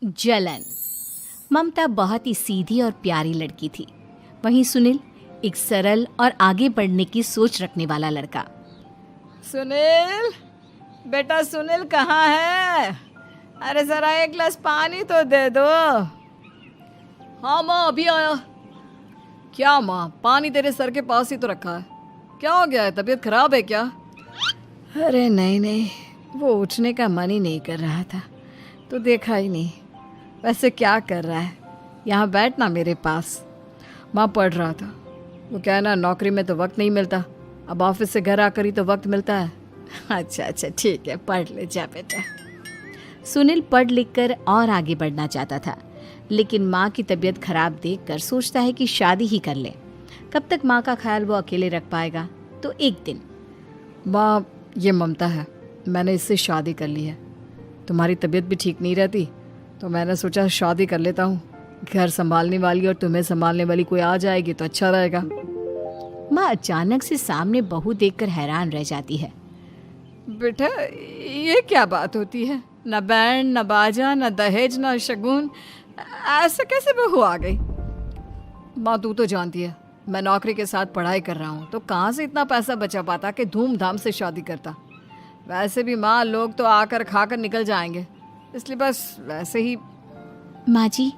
जलन। ममता बहुत ही सीधी और प्यारी लड़की थी, वहीं सुनील एक सरल और आगे बढ़ने की सोच रखने वाला लड़का। सुनील, बेटा सुनील कहाँ है? अरे जरा एक गिलास पानी तो दे दो। हाँ माँ, अभी आया। क्या माँ, पानी तेरे सर के पास ही तो रखा है, क्या हो गया है? तबीयत खराब है क्या? अरे नहीं नहीं, वो उठने का मन ही नहीं कर रहा था तो देखा ही नहीं। वैसे क्या कर रहा है? यहाँ बैठना मेरे पास। माँ पढ़ रहा था। वो कहना नौकरी में तो वक्त नहीं मिलता, अब ऑफिस से घर आकर ही तो वक्त मिलता है। अच्छा अच्छा ठीक है, पढ़ ले जा बेटा। सुनील पढ़ लिख कर और आगे बढ़ना चाहता था, लेकिन माँ की तबीयत खराब देखकर सोचता है कि शादी ही कर ले। कब तक माँ का ख्याल वो अकेले रख पाएगा? तो एक दिन, माँ ये ममता है, मैंने इससे शादी कर ली है। तुम्हारी तबीयत भी ठीक नहीं रहती तो मैंने सोचा शादी कर लेता हूँ। घर संभालने वाली और तुम्हें संभालने वाली कोई आ जाएगी तो अच्छा रहेगा। माँ अचानक से सामने बहू देखकर हैरान रह जाती है। बेटा ये क्या बात होती है? न बैंड, न बाजा, न दहेज, न शगुन, ऐसे कैसे बहू आ गई? माँ तू तो जानती है मैं नौकरी के साथ पढ़ाई कर रहा हूँ, तो कहाँ से इतना पैसा बचा पाता कि धूमधाम से शादी करता। वैसे भी माँ लोग तो आकर खाकर निकल जाएंगे, इसलिए बस वैसे ही। माँ जी,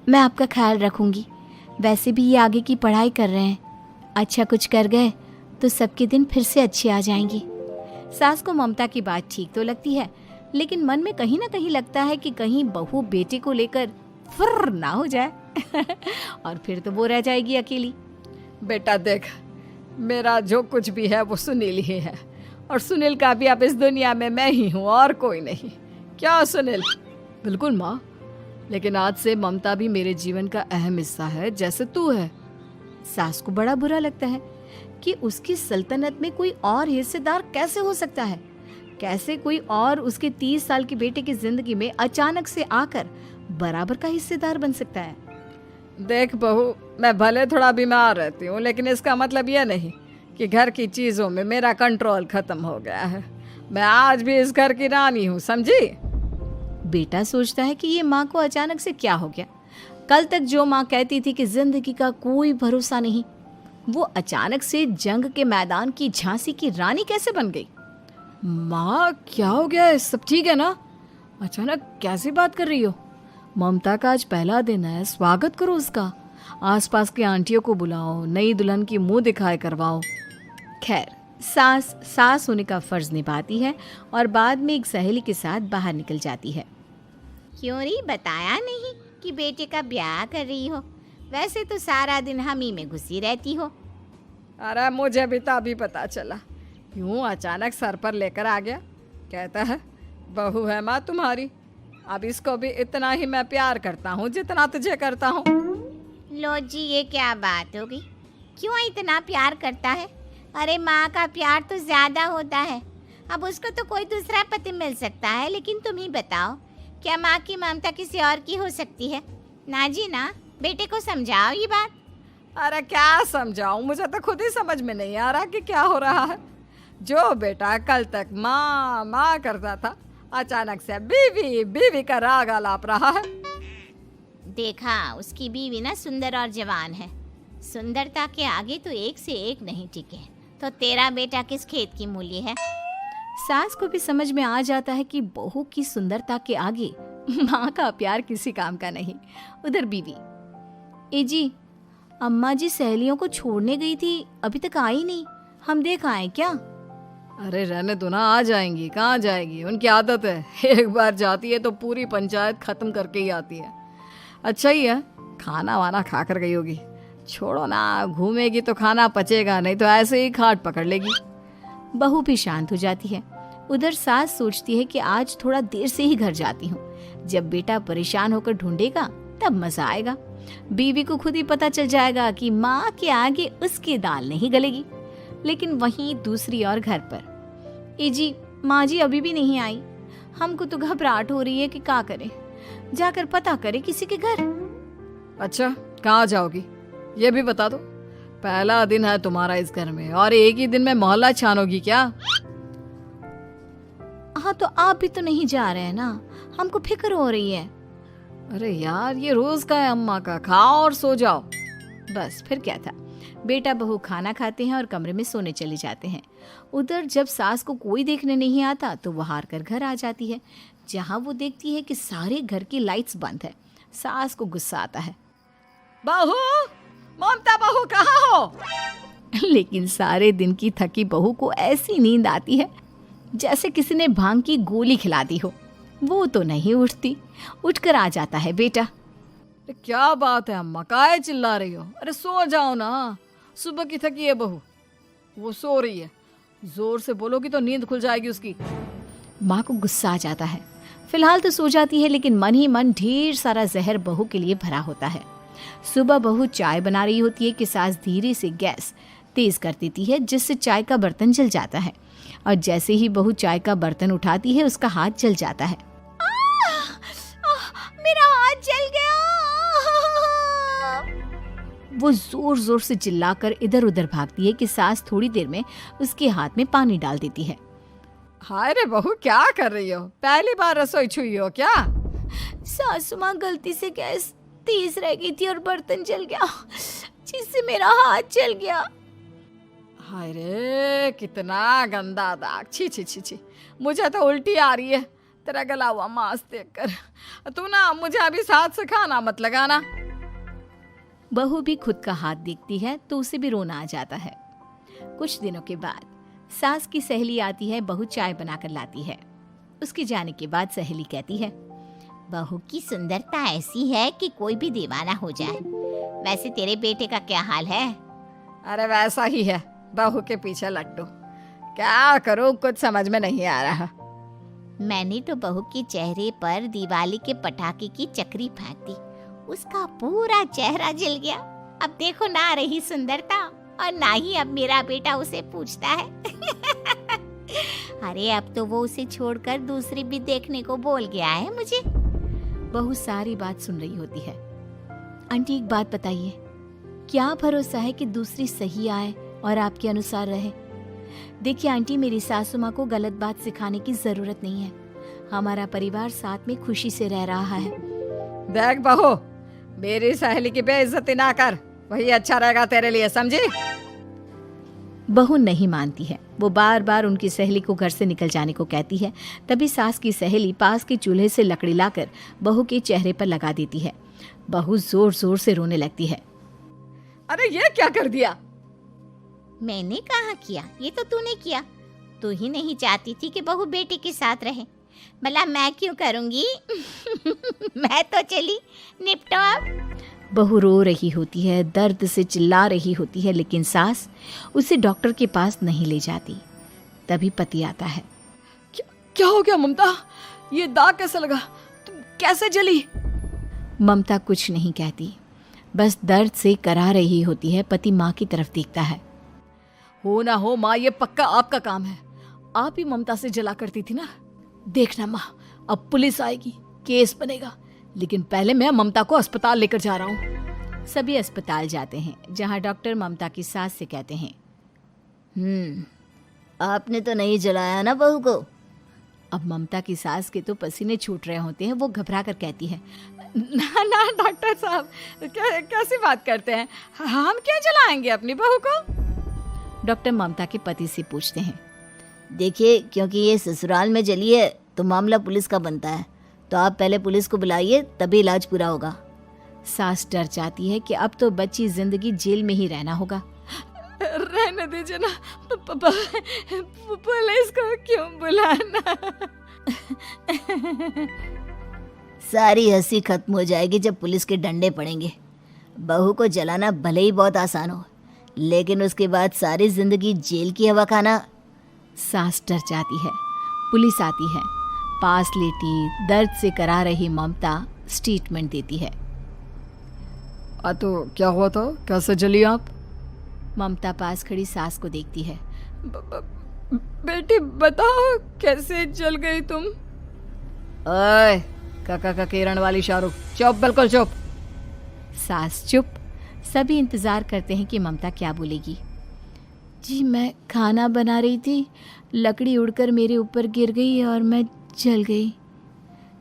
मैं आपका ख्याल रखूंगी। वैसे भी ये आगे की पढ़ाई कर रहे हैं, अच्छा कुछ कर गए तो सबके दिन फिर से अच्छे आ जाएंगे। सास को ममता की बात ठीक तो लगती है, लेकिन मन में कहीं ना कहीं लगता है कि कहीं बहू बेटे को लेकर फुर्र ना हो जाए और फिर तो वो रह जाएगी अकेली। बेटा देख, मेरा जो कुछ भी है वो सुनील ही है, और सुनील का भी अब इस दुनिया में मैं ही हूँ और कोई नहीं। क्या सुनील? बिल्कुल माँ, लेकिन आज से ममता भी मेरे जीवन का अहम हिस्सा है, जैसे तू है। सास को बड़ा बुरा लगता है कि उसकी सल्तनत में कोई और हिस्सेदार कैसे हो सकता है। कैसे कोई और उसके 30 साल के बेटे की जिंदगी में अचानक से आकर बराबर का हिस्सेदार बन सकता है। देख बहू, मैं भले थोड़ा बीमार रहती हूँ, लेकिन इसका मतलब यह नहीं कि घर की चीज़ों में मेरा कंट्रोल खत्म हो गया है। मैं आज भी इस घर की रानी हूँ, समझी? बेटा सोचता है कि ये माँ को अचानक से क्या हो गया। कल तक जो माँ कहती थी कि जिंदगी का कोई भरोसा नहीं, वो अचानक से जंग के मैदान की झांसी की रानी कैसे बन गई? माँ क्या हो गया है? सब ठीक है ना? अचानक कैसी बात कर रही हो? ममता का आज पहला दिन है, स्वागत करो उसका। आसपास की आंटियों को बुलाओ, नई दुल्हन की मुंह दिखाए करवाओ। खैर, सास होने का फर्ज निभाती है और बाद में एक सहेली के साथ बाहर निकल जाती है। क्यों नहीं बताया नहीं कि बेटे का ब्याह कर रही हो? वैसे तो सारा दिन हम ही में घुसी रहती हो। अरे मुझे भी तो अभी पता चला, यूं अचानक सर पर लेकर आ गया। कहता है बहू है माँ तुम्हारी, अब इसको भी इतना ही मैं प्यार करता हूँ जितना तुझे करता हूँ। लो जी, ये क्या बात हो गई? क्यों इतना प्यार करता है? अरे माँ का प्यार तो ज्यादा होता है। अब उसको तो कोई दूसरा पति मिल सकता है, लेकिन तुम ही बताओ, क्या माँ की ममता किसी और की हो सकती है? ना जी ना, बेटे को समझाओ ये बात। अरे क्या समझाऊं, मुझे तो खुद ही समझ में नहीं आ रहा कि क्या हो रहा है। जो बेटा कल तक माँ माँ करता था, अचानक से बीवी बीवी का राग आलाप रहा है। देखा, उसकी बीवी ना सुंदर और जवान है। सुंदरता के आगे तो एक से एक नहीं टिके, तो तेरा बेटा किस खेत की मूली है? सास को भी समझ में आ जाता है कि बहू की सुंदरता के आगे माँ का प्यार किसी काम का नहीं। उधर बीवी, ए जी, अम्मा जी सहेलियों को छोड़ने गई थी, अभी तक आई नहीं, हम देख आए क्या? अरे रहने दो ना, आ जाएंगी। कहाँ जाएगी, उनकी आदत है, एक बार जाती है तो पूरी पंचायत खत्म करके ही आती है। अच्छा ही है, खाना वाना खा कर गई होगी। छोड़ो ना, घूमेगी तो खाना पचेगा नहीं तो ऐसे ही खाट पकड़ लेगी। बहू भी शांत हो जाती है। उधर सास सोचती है कि आज थोड़ा देर से ही घर जाती हूँ, जब बेटा परेशान होकर ढूंढेगा तब मजा आएगा। बीवी को खुद ही पता चल जाएगा कि माँ के आगे उसकी दाल नहीं गलेगी। लेकिन वहीं दूसरी ओर घर पर, ए जी, माँ जी अभी भी नहीं आई, हमको तो घबराहट हो रही है कि क्या करें, जाकर पता करें किसी के घर। अच्छा, कहाँ जाओगी ये भी बता दो। पहला दिन है तुम्हारा इस घर में और एक ही दिन में मोहल्ला छानोगी क्या? हाँ, तो आप भी तो नहीं जा रहे हैं ना, हमको फिक्र हो रही है। अरे यार, ये रोज का है अम्मा का, खाओ और सो जाओ। बस फिर क्या था। बेटा बहू खाना खाते हैं और कमरे में सोने चले जाते हैं। उधर जब सास को कोई देखने नहीं आता तो वो हार कर घर आ जाती है, जहाँ वो देखती है कि सारे घर की लाइट्स बंद है। सास को गुस्सा आता है। बहू, ममता बहू कहाँ हो? लेकिन सारे दिन की थकी बहू को ऐसी नींद आती है जैसे किसी ने भांग की गोली खिला दी हो। वो तो नहीं उठती। उठकर आ जाता है बेटा। अरे क्या बात है अम्मा, काहे चिल्ला रही हो? अरे सो जाओ ना, सुबह की थकी है बहू, वो सो रही है। जोर से बोलोगी तो नींद खुल जाएगी उसकी। माँ को गुस्सा आ जाता है। फिलहाल तो सो जाती है, लेकिन मन ही मन ढेर सारा जहर बहू के लिए भरा होता है। सुबह बहू चाय बना रही होती है कि सास धीरे से गैस तेज कर देती है, जिससे चाय का बर्तन जल जाता है। और जैसे ही बहू चाय का बर्तन उठाती है उसका हाथ जल जाता है। मेरा हाथ जल गया। वो जोर जोर से चिल्लाकर इधर उधर भागती है कि सास थोड़ी देर में उसके हाथ में पानी डाल देती है। हाय रे बहू, क्या कर रही हो? पहली बार रसोई छुई हो क्या? सासू माँ गलती से गैस तेज रह गई थी और बर्तन जल गया, जिससे मेरा हाथ जल गया। हाय रे, कितना गंदा दाग। छी छी छी छी, मुझे तो उल्टी आ रही है तेरा गला हुआ मांस देखकर। तू ना मुझे अभी साथ से खाना मत लगाना। बहू भी खुद का हाथ देखती है तो उसे भी रोना आ जाता है। कुछ दिनों के बाद सास की सहेली आती है। बहू चाय बनाकर लाती है। उसके जाने के बाद सहेली कहती है, बहू की सुंदरता ऐसी है कि कोई भी दीवाना हो जाए। वैसे तेरे बेटे का क्या हाल है? अरे वैसा ही है, बहू के पीछे लट्टू। क्या करूं, कुछ समझ में नहीं आ रहा। मैंने तो बहू के चेहरे पर दिवाली के पटाखे की चक्री फेंक दी, उसका पूरा चेहरा जल गया। अब देखो ना रही सुंदरता, और ना ही अब मेरा बेटा उसे पूछता है। अरे अब तो वो उसे छोड़कर दूसरी भी देखने को बोल गया है मुझे। बहू सारी बात सुन रही होती है। आंटी एक बात बताइए, क्या भरोसा है कि दूसरी सही आए और आपके अनुसार रहे? देखिए आंटी, मेरी सासू माँ को गलत बात सिखाने की जरूरत नहीं है। हमारा परिवार साथ में खुशी से रह रहा है। देख बहू, मेरी सहेली की बेइज्जती ना कर, वही अच्छा रहेगा तेरे लिए, समझी? बहू नहीं मानती है। वो बार बार उनकी सहेली को घर से निकल जाने को कहती है। तभी सास की सहेली पास के चूल्हे से लकड़ी लाकर बहू के चेहरे पर लगा देती है। बहू जोर जोर से रोने लगती है। अरे ये क्या कर दिया? मैंने कहाँ किया, ये तो तूने किया। तू ही नहीं चाहती थी कि बहू बेटे के साथ रहे, भला मैं क्यों करूँगी? मैं तो चली, निपटो अब। बहू रो रही होती है, दर्द से चिल्ला रही होती है, लेकिन सास उसे डॉक्टर के पास नहीं ले जाती। तभी पति आता है। क्या हो गया ममता? ये दाग कैसे लगा? तुम कैसे जली? ममता कुछ नहीं कहती, बस दर्द से करा रही होती है। पति माँ की तरफ देखता है। हो ना हो माँ, ये पक्का आपका काम है। आप ही ममता से जला करती थी ना। देखना माँ, अब पुलिस आएगी, केस बनेगा, लेकिन पहले मैं ममता को अस्पताल लेकर जा रहा हूँ। सभी अस्पताल जाते हैं, जहाँ डॉक्टर ममता की सास से कहते हैं, आपने तो नहीं जलाया ना बहू को? अब ममता की सास के तो पसीने छूट रहे होते हैं। वो घबरा कर कहती है, ना ना डॉक्टर साहब, कैसी बात करते हैं? हम क्या जलाएंगे अपनी बहू को? डॉक्टर ममता के पति से पूछते हैं। देखिए, क्योंकि ये ससुराल में जली है तो मामला पुलिस का बनता है, तो आप पहले पुलिस को बुलाइए, तभी इलाज पूरा होगा। सास डर जाती है कि अब तो बच्ची जिंदगी जेल में ही रहना होगा। रहने दीजिए ना, पुलिस को क्यों बुलाना? सारी हंसी खत्म हो जाएगी जब पुलिस के डंडे पड़ेंगे। बहू को जलाना भले ही बहुत आसान हो, लेकिन उसके बाद सारी जिंदगी जेल की हवा खाना। सास डर जाती है। पुलिस आती है। पास लेटी दर्द से करा रही ममता स्टेटमेंट देती है। तो क्या हुआ था? कैसे जली आप? ममता पास खड़ी सास को देखती है। बेटी बताओ, कैसे जल गई तुम? ओए, काका का किरण वाली शाहरुख, चुप, बिल्कुल चुप। सास चुप। सभी इंतजार करते हैं कि ममता क्या बोलेगी। जी, मैं खाना बना रही थी, लकड़ी उड़कर मेरे ऊपर गिर गई और मैं जल गई।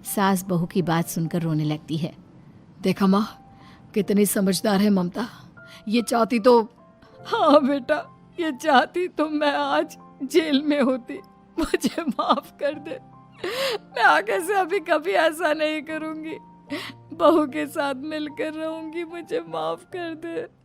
सास बहू की बात सुनकर रोने लगती है। देखा माँ, कितनी समझदार है ममता। ये चाहती तो, हाँ बेटा, ये चाहती तो मैं आज जेल में होती। मुझे माफ कर दे। मैं आगे से अभी कभी ऐसा नहीं करूंगी। बहू के साथ मिलकर रहूंगी। मुझे माफ कर दे।